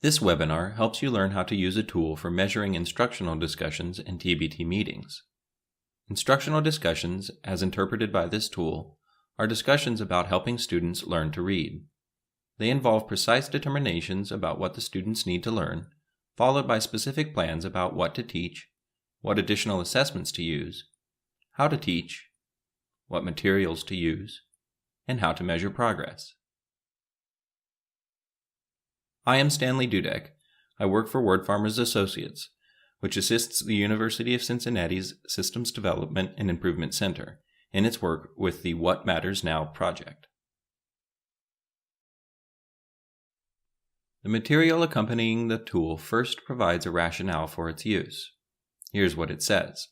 This webinar helps you learn how to use a tool for measuring instructional discussions in TBT meetings. Instructional discussions, as interpreted by this tool, are discussions about helping students learn to read. They involve precise determinations about what the students need to learn, followed by specific plans about what to teach, what additional assessments to use, how to teach, what materials to use, and how to measure progress. I am Stanley Dudek. I work for Word Farmers Associates, which assists the University of Cincinnati's Systems Development and Improvement Center in its work with the What Matters Now project. The material accompanying the tool first provides a rationale for its use. Here's what it says.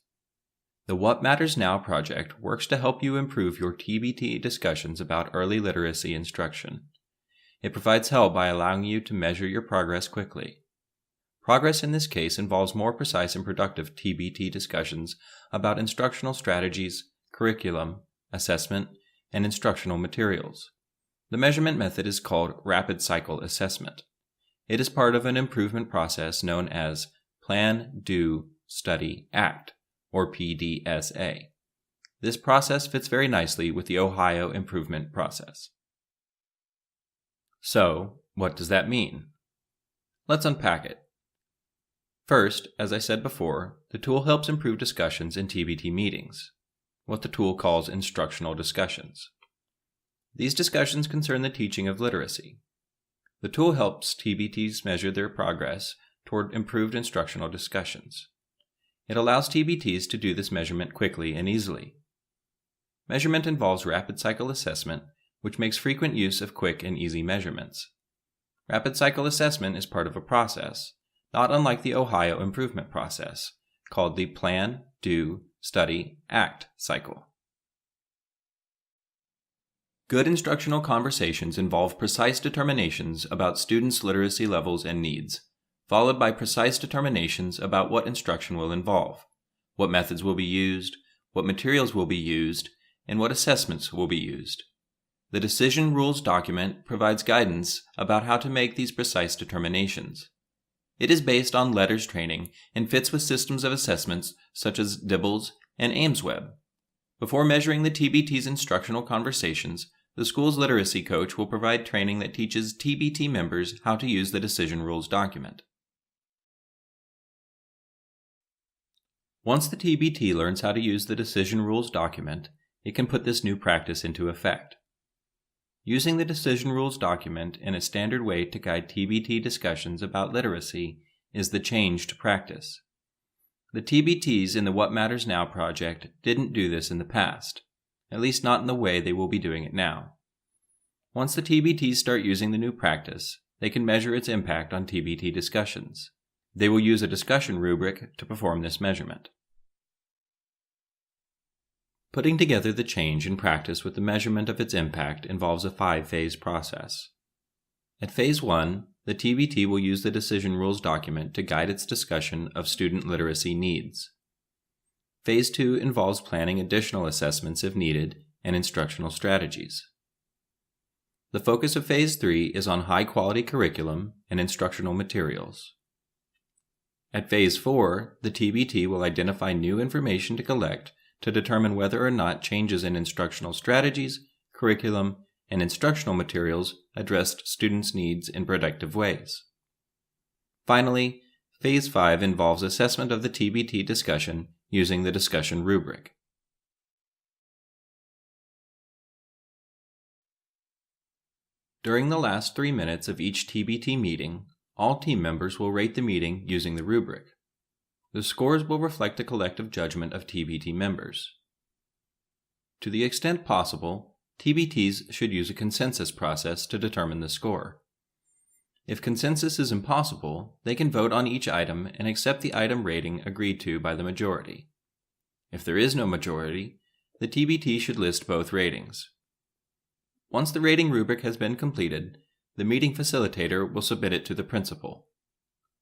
The What Matters Now project works to help you improve your TBT discussions about early literacy instruction. It provides help by allowing you to measure your progress quickly. Progress in this case involves more precise and productive TBT discussions about instructional strategies, curriculum, assessment, and instructional materials. The measurement method is called rapid cycle assessment. It is part of an improvement process known as Plan, Do, Study, Act, or PDSA. This process fits very nicely with the Ohio improvement process. So, what does that mean? Let's unpack it. First, as I said before, the tool helps improve discussions in TBT meetings, what the tool calls instructional discussions. These discussions concern the teaching of literacy. The tool helps TBTs measure their progress toward improved instructional discussions. It allows TBTs to do this measurement quickly and easily. Measurement involves rapid cycle assessment, which makes frequent use of quick and easy measurements. Rapid cycle assessment is part of a process, not unlike the Ohio improvement process, called the Plan, Do, Study, Act cycle. Good instructional conversations involve precise determinations about students' literacy levels and needs, followed by precise determinations about what instruction will involve, what methods will be used, what materials will be used, and what assessments will be used. The Decision Rules document provides guidance about how to make these precise determinations. It is based on LETTERS training and fits with systems of assessments such as DIBELS and AIMSweb. Before measuring the TBT's instructional conversations, the school's literacy coach will provide training that teaches TBT members how to use the Decision Rules document. Once the TBT learns how to use the Decision Rules document, it can put this new practice into effect. Using the Decision Rules document in a standard way to guide TBT discussions about literacy is the change to practice. The TBTs in the What Matters Now project didn't do this in the past, at least not in the way they will be doing it now. Once the TBTs start using the new practice, they can measure its impact on TBT discussions. They will use a discussion rubric to perform this measurement. Putting together the change in practice with the measurement of its impact involves a 5-phase process. At Phase 1, the TBT will use the Decision Rules document to guide its discussion of student literacy needs. Phase 2 involves planning additional assessments if needed and instructional strategies. The focus of Phase 3 is on high-quality curriculum and instructional materials. At Phase 4, the TBT will identify new information to collect to determine whether or not changes in instructional strategies, curriculum, and instructional materials addressed students' needs in productive ways. Finally, Phase 5 involves assessment of the TBT discussion using the discussion rubric. During the last 3 minutes of each TBT meeting, all team members will rate the meeting using the rubric. The scores will reflect a collective judgment of TBT members. To the extent possible, TBTs should use a consensus process to determine the score. If consensus is impossible, they can vote on each item and accept the item rating agreed to by the majority. If there is no majority, the TBT should list both ratings. Once the rating rubric has been completed, the meeting facilitator will submit it to the principal.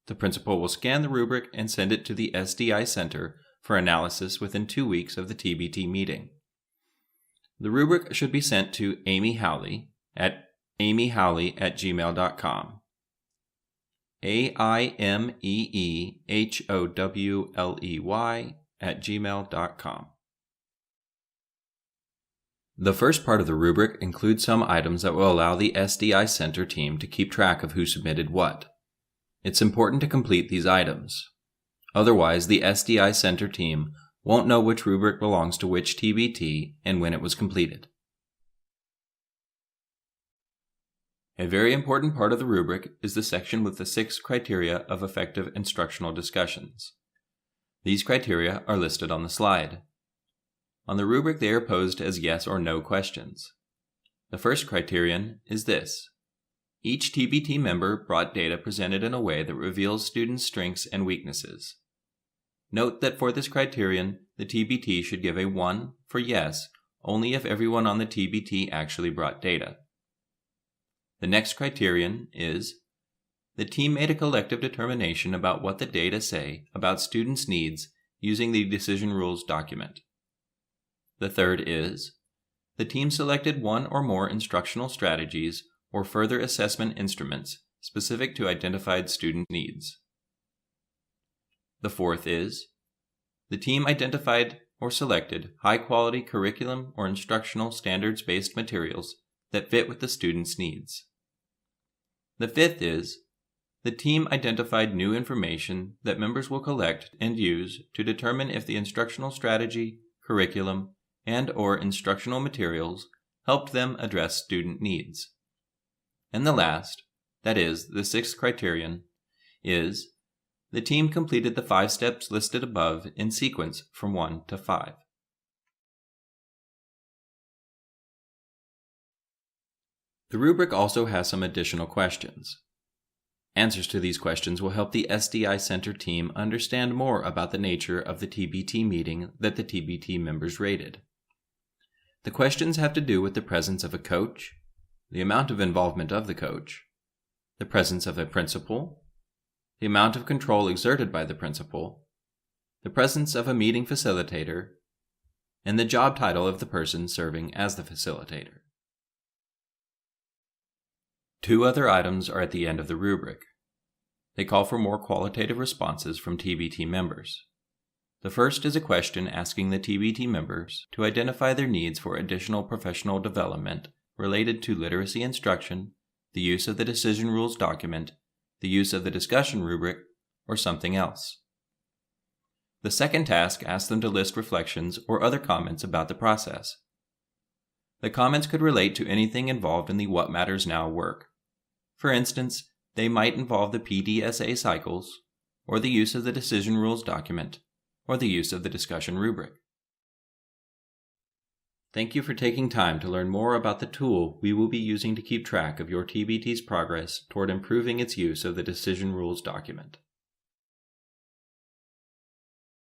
The principal will scan the rubric and send it to the SDI Center for analysis within 2 weeks of the TBT meeting. The rubric should be sent to Amy Howley at amyhowley@gmail.com. aimeehowley@gmail.com. The first part of the rubric includes some items that will allow the SDI Center team to keep track of who submitted what. It's important to complete these items. Otherwise, the SDI Center team won't know which rubric belongs to which TBT and when it was completed. A very important part of the rubric is the section with the 6 criteria of effective instructional discussions. These criteria are listed on the slide. On the rubric, they are posed as yes or no questions. The first criterion is this: each TBT member brought data presented in a way that reveals students' strengths and weaknesses. Note that for this criterion, the TBT should give a 1 for yes only if everyone on the TBT actually brought data. The next criterion is: the team made a collective determination about what the data say about students' needs using the decision rules document. The third is: the team selected one or more instructional strategies or further assessment instruments specific to identified student needs. The fourth is: the team identified or selected high-quality curriculum or instructional standards-based materials that fit with the students' needs. The fifth is: the team identified new information that members will collect and use to determine if the instructional strategy, curriculum, and/or instructional materials helped them address student needs. And the last, that is, the sixth criterion, is: the team completed the 5 steps listed above in sequence from 1 to 5. The rubric also has some additional questions. Answers to these questions will help the SDI Center team understand more about the nature of the TBT meeting that the TBT members rated. The questions have to do with the presence of a coach, the amount of involvement of the coach, the presence of a principal, the amount of control exerted by the principal, the presence of a meeting facilitator, and the job title of the person serving as the facilitator. 2 other items are at the end of the rubric. They call for more qualitative responses from TBT members. The first is a question asking the TBT members to identify their needs for additional professional development related to literacy instruction, the use of the decision rules document, the use of the discussion rubric, or something else. The second task asks them to list reflections or other comments about the process. The comments could relate to anything involved in the What Matters Now work. For instance, they might involve the PDSA cycles, or the use of the decision rules document, or the use of the discussion rubric. Thank you for taking time to learn more about the tool we will be using to keep track of your TBT's progress toward improving its use of the decision rules document.